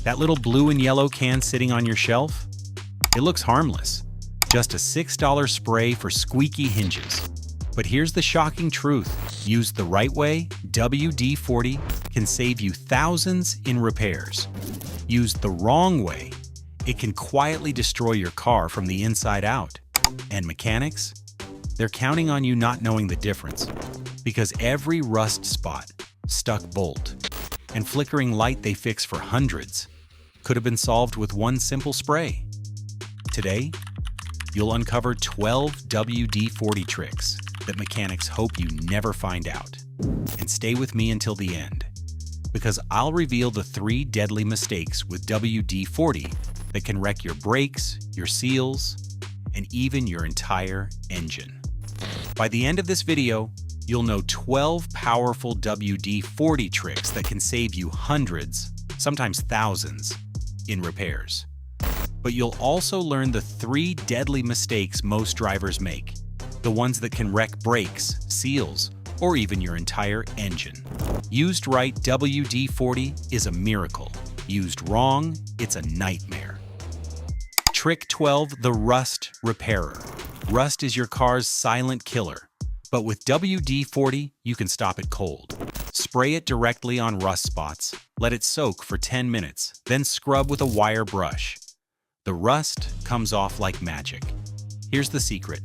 That little blue and yellow can sitting on your shelf? It looks harmless. Just a $6 spray for squeaky hinges. But here's the shocking truth. Used the right way, WD-40 can save you thousands in repairs. Used the wrong way, it can quietly destroy your car from the inside out. And mechanics? They're counting on you not knowing the difference. Because every rust spot, stuck bolt, and flickering light they fix for hundreds could have been solved with one simple spray. Today, you'll uncover 12 WD-40 tricks that mechanics hope you never find out. And stay with me until the end, because I'll reveal the 3 deadly mistakes with WD-40 that can wreck your brakes, your seals, and even your entire engine. By the end of this video, you'll know 12 powerful WD-40 tricks that can save you hundreds, sometimes thousands, in repairs. But you'll also learn the 3 deadly mistakes most drivers make, the ones that can wreck brakes, seals, or even your entire engine. Used right, WD-40 is a miracle. Used wrong, it's a nightmare. Trick 12, the rust repairer. Rust is your car's silent killer, but with WD-40, you can stop it cold. Spray it directly on rust spots, let it soak for 10 minutes, then scrub with a wire brush. The rust comes off like magic. Here's the secret.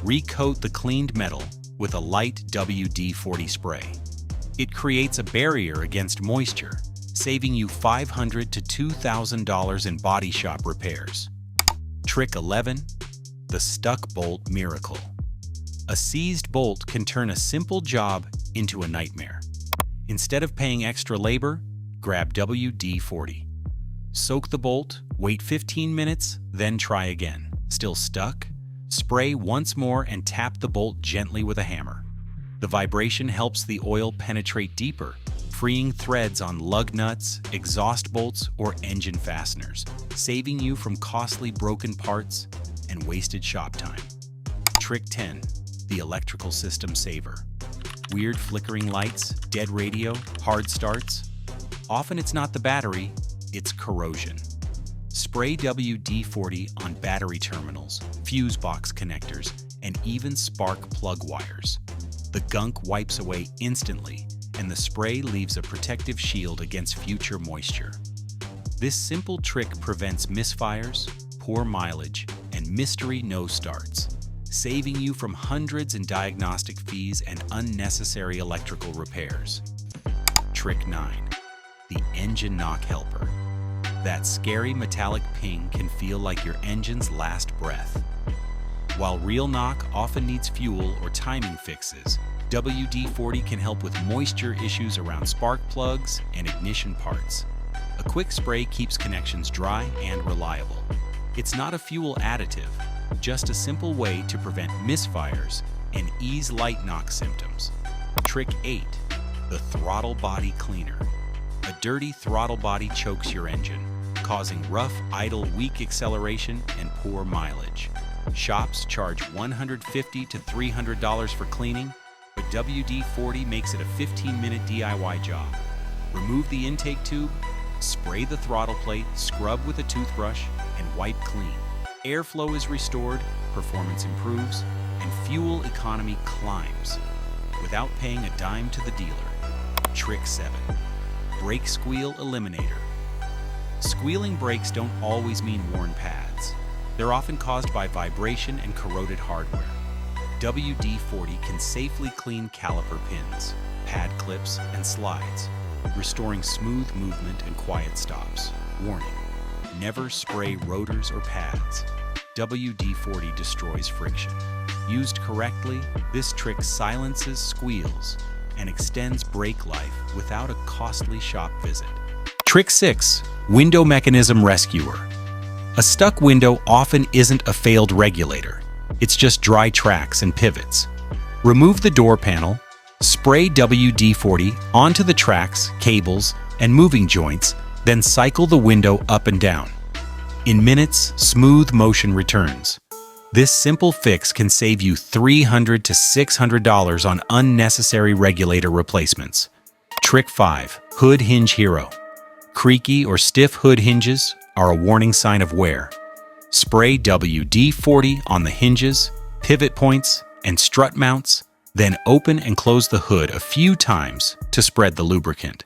Recoat the cleaned metal with a light WD-40 spray. It creates a barrier against moisture, saving you $500 to $2,000 in body shop repairs. Trick 11, the stuck bolt miracle. A seized bolt can turn a simple job into a nightmare. Instead of paying extra labor, grab WD-40. Soak the bolt, wait 15 minutes, then try again. Still stuck? Spray once more and tap the bolt gently with a hammer. The vibration helps the oil penetrate deeper, freeing threads on lug nuts, exhaust bolts, or engine fasteners, saving you from costly broken parts and wasted shop time. Trick 10, the electrical system saver. Weird flickering lights, dead radio, hard starts. Often it's not the battery, it's corrosion. Spray WD-40 on battery terminals, fuse box connectors, and even spark plug wires. The gunk wipes away instantly, and the spray leaves a protective shield against future moisture. This simple trick prevents misfires, poor mileage, and mystery no starts, saving you from hundreds in diagnostic fees and unnecessary electrical repairs. Trick 9, the engine knock helper. That scary metallic ping can feel like your engine's last breath. While real knock often needs fuel or timing fixes, WD-40 can help with moisture issues around spark plugs and ignition parts. A quick spray keeps connections dry and reliable. It's not a fuel additive, just a simple way to prevent misfires and ease light knock symptoms. Trick 8, the throttle body cleaner. A dirty throttle body chokes your engine, causing rough, idle, weak acceleration and poor mileage. Shops charge $150 to $300 for cleaning, but WD-40 makes it a 15-minute DIY job. Remove the intake tube, spray the throttle plate, scrub with a toothbrush, and wipe clean. Airflow is restored, performance improves, and fuel economy climbs without paying a dime to the dealer. Trick 7, brake squeal eliminator. Squealing brakes don't always mean worn pads. They're often caused by vibration and corroded hardware. WD-40 can safely clean caliper pins, pad clips, and slides, restoring smooth movement and quiet stops. Warning: never spray rotors or pads. WD-40 destroys friction. Used correctly, this trick silences squeals and extends brake life without a costly shop visit. Trick 6, window mechanism rescuer. A stuck window often isn't a failed regulator. It's just dry tracks and pivots. Remove the door panel, spray WD-40 onto the tracks, cables, and moving joints, then cycle the window up and down. In minutes, smooth motion returns. This simple fix can save you $300 to $600 on unnecessary regulator replacements. Trick 5, hood hinge hero. Creaky or stiff hood hinges are a warning sign of wear. Spray WD-40 on the hinges, pivot points, and strut mounts, then open and close the hood a few times to spread the lubricant.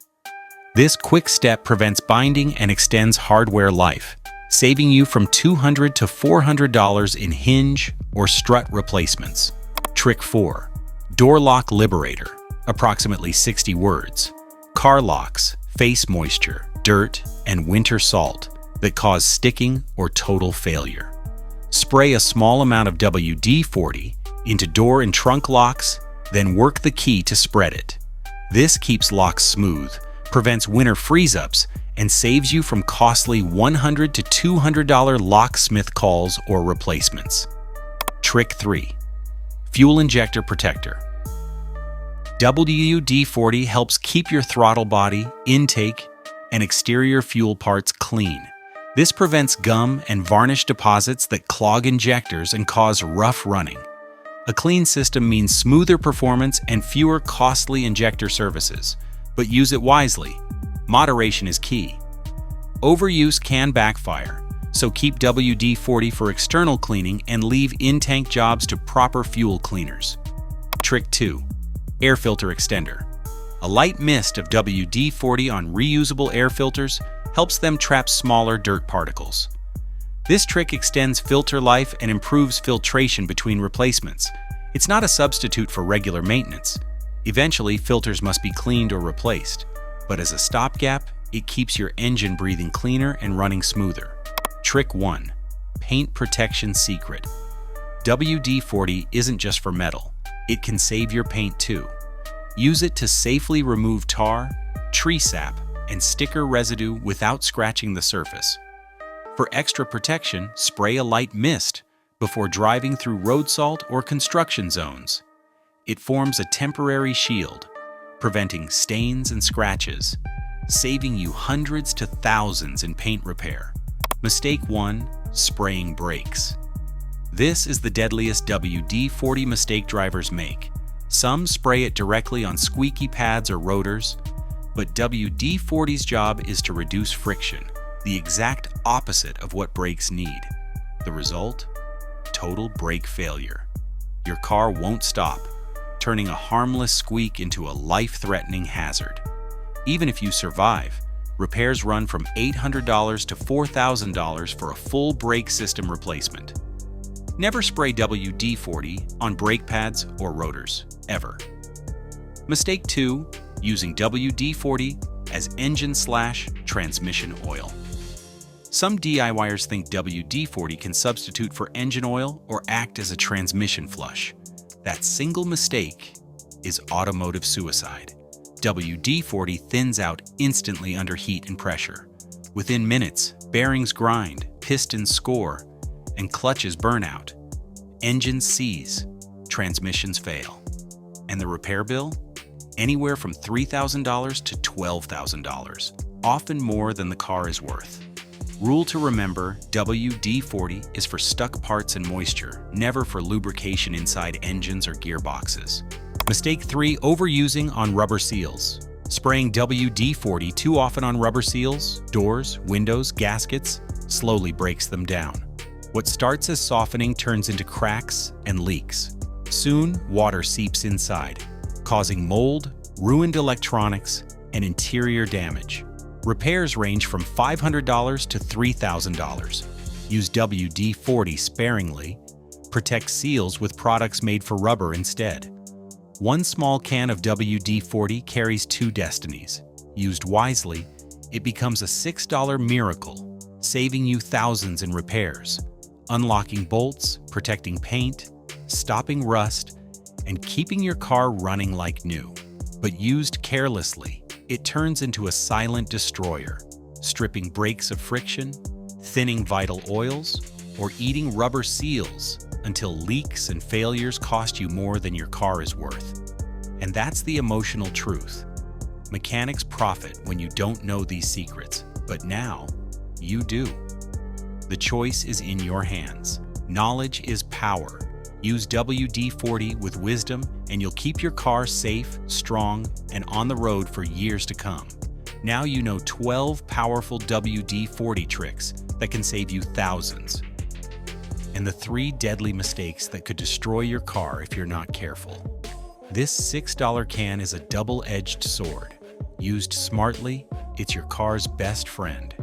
This quick step prevents binding and extends hardware life, saving you from $200 to $400 in hinge or strut replacements. Trick 4. Door Lock Liberator, approximately 60 words. Car locks face moisture, dirt, and winter salt that cause sticking or total failure. Spray a small amount of WD-40 into door and trunk locks, then work the key to spread it. This keeps locks smooth, prevents winter freeze-ups, and saves you from costly $100 to $200 locksmith calls or replacements. Trick 3. Fuel Injector Protector. WD-40 helps keep your throttle body, intake, and exterior fuel parts clean. This prevents gum and varnish deposits that clog injectors and cause rough running. A clean system means smoother performance and fewer costly injector services, but use it wisely. Moderation is key. Overuse can backfire, so keep WD-40 for external cleaning and leave in-tank jobs to proper fuel cleaners. Trick 2. Air Filter Extender. A light mist of WD-40 on reusable air filters helps them trap smaller dirt particles. This trick extends filter life and improves filtration between replacements. It's not a substitute for regular maintenance. Eventually, filters must be cleaned or replaced, but as a stopgap, it keeps your engine breathing cleaner and running smoother. Trick 1. Paint Protection Secret. WD-40 isn't just for metal. It can save your paint too. Use it to safely remove tar, tree sap, and sticker residue without scratching the surface. For extra protection, spray a light mist before driving through road salt or construction zones. It forms a temporary shield, preventing stains and scratches, saving you hundreds to thousands in paint repair. Mistake 1. Spraying brakes. This is the deadliest WD-40 mistake drivers make. Some spray it directly on squeaky pads or rotors, but WD-40's job is to reduce friction, the exact opposite of what brakes need. The result? Total brake failure. Your car won't stop, turning a harmless squeak into a life-threatening hazard. Even if you survive, repairs run from $800 to $4,000 for a full brake system replacement. Never spray WD-40 on brake pads or rotors, ever. Mistake 2. Using WD-40 as engine/transmission oil. Some DIYers think WD-40 can substitute for engine oil or act as a transmission flush. That single mistake is automotive suicide. WD-40 thins out instantly under heat and pressure. Within minutes, bearings grind, pistons score, and clutches burn out. Engines seize, transmissions fail. And the repair bill? Anywhere from $3,000 to $12,000, often more than the car is worth. Rule to remember, WD-40 is for stuck parts and moisture, never for lubrication inside engines or gearboxes. Mistake 3. Overusing on rubber seals. Spraying WD-40 too often on rubber seals, doors, windows, gaskets slowly breaks them down. What starts as softening turns into cracks and leaks. Soon, water seeps inside, causing mold, ruined electronics, and interior damage. Repairs range from $500 to $3,000. Use WD-40 sparingly. Protect seals with products made for rubber instead. One small can of WD-40 carries 2 destinies. Used wisely, it becomes a $6 miracle, saving you thousands in repairs, unlocking bolts, protecting paint, stopping rust, and keeping your car running like new. But used carelessly, it turns into a silent destroyer, stripping brakes of friction, thinning vital oils, or eating rubber seals until leaks and failures cost you more than your car is worth. And that's the emotional truth. Mechanics profit when you don't know these secrets, but now you do. The choice is in your hands. Knowledge is power. Use WD-40 with wisdom and you'll keep your car safe, strong, and on the road for years to come. Now you know 12 powerful WD-40 tricks that can save you thousands. And the 3 deadly mistakes that could destroy your car if you're not careful. This $6 can is a double-edged sword. Used smartly, it's your car's best friend.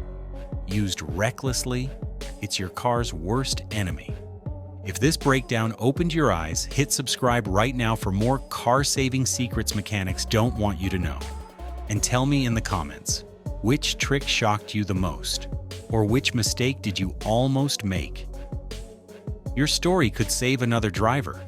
Used recklessly, it's your car's worst enemy. If this breakdown opened your eyes, hit subscribe right now for more car-saving secrets mechanics don't want you to know. And tell me in the comments, which trick shocked you the most? Or which mistake did you almost make? Your story could save another driver.